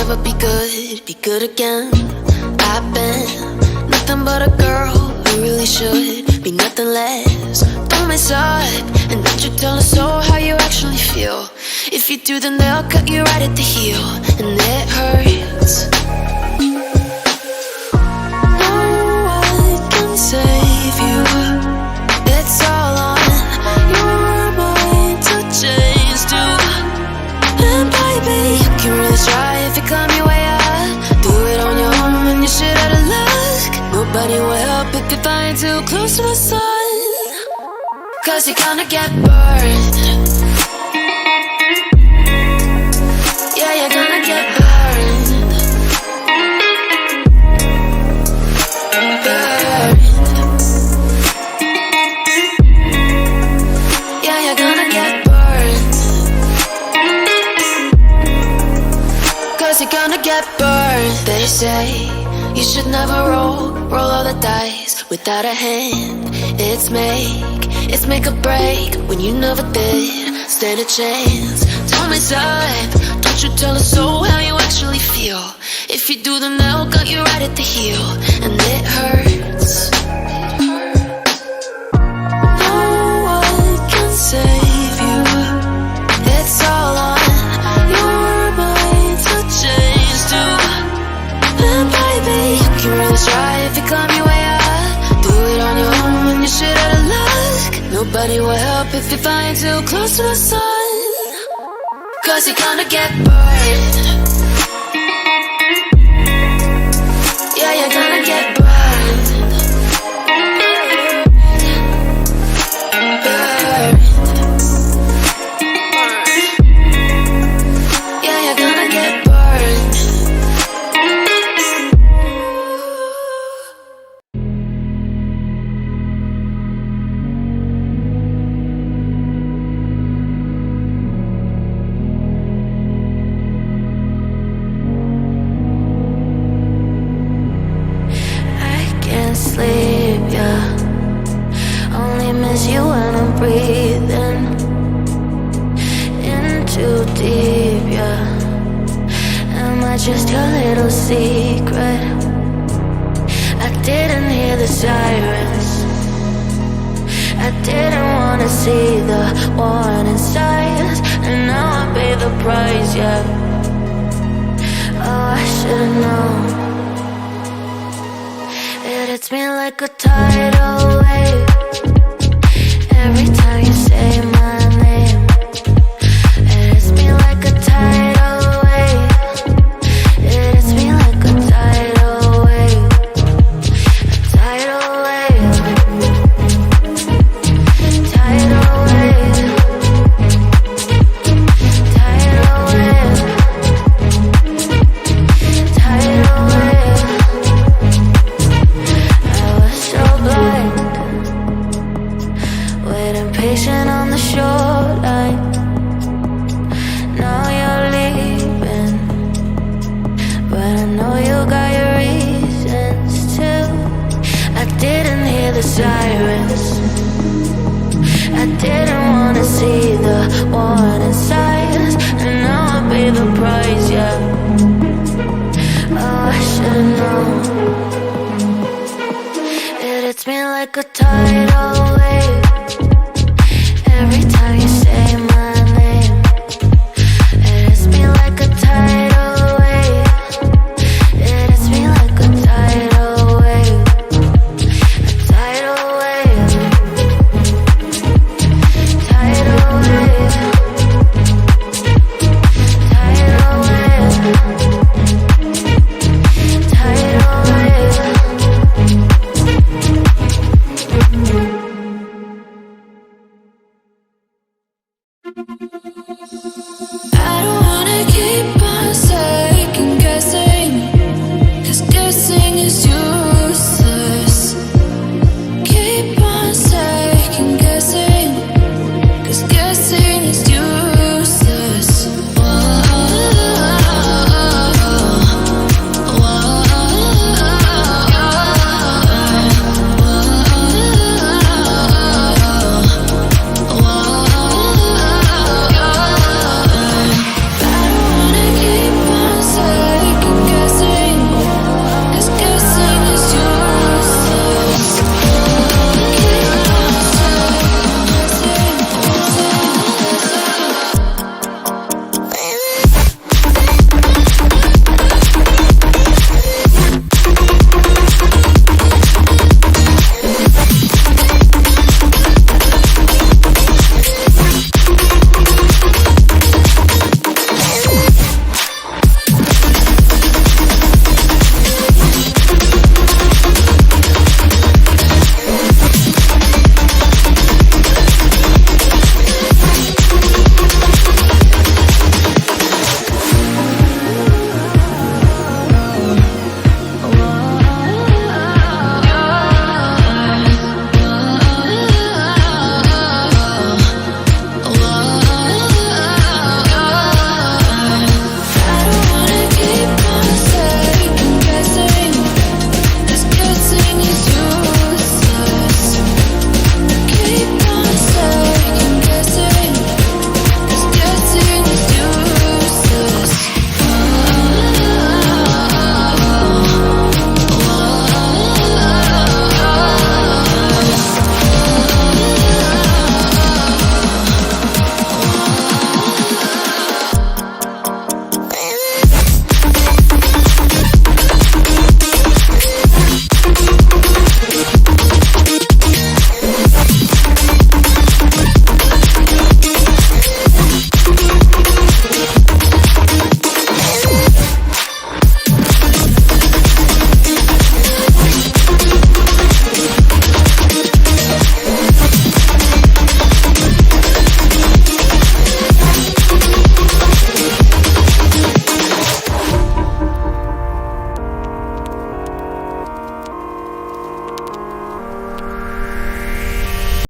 never be good again. I've been nothing but a girl who really should be nothing less. Don't mess up, and don't you tell us so how you actually feel. If you do, then they'll cut you right at the heel, and it hurts. No one can save you. It's all on your mind to change too. And baby, you can really try if you climb your way up. Do it on your own when you're shit out of luck. Nobody will help if you're flying too close to the sun. 'Cause you're gonna get burned. Yeah, you're gonna get burned. Burned. Yeah, you're gonna get burned. 'Cause you're gonna get burned. They say you should never roll all the dice without a hand. It's make or break when you never did stand a chance. Don't mess up, don't you tell us so how you actually feel. If you do, then they'll cut you right at the heel, and it hurts. No one can save you. It's all on your mind to change too. And baby, you can really try if you climb your way up. Do it on your own when you're shit out of luck. Nobody will help if you're flying too close to the sun. 'Cause you're gonna get burned. Yeah, you're gonna get burned. Burned. Yeah, you're gonna get burned. Sleep, yeah. Only miss you when I'm breathing in too deep, yeah. Am I just your little secret? I didn't hear the sirens. I didn't wanna see the warning signs, and now I pay the price, yeah. Oh, I should've known. It hits me like a tidal wave every time you say my name. It hits me like a tidal wave. It hits me like a tidal wave. A tidal wave. Tidal wave. Tidal wave. Tidal wave. Patient on the shoreline. Now you're leaving, but I know you got your reasons too. I didn't hear the sirens. I didn't wanna see the warning signs, and now I pay the price, yeah. Oh, I should've known. It hits me like a tidal wave every time you say my name. It hits me like a tidal wave. It hits me like a tidal wave. A tidal wave. Tidal wave. Tidal wave. Tidal wave.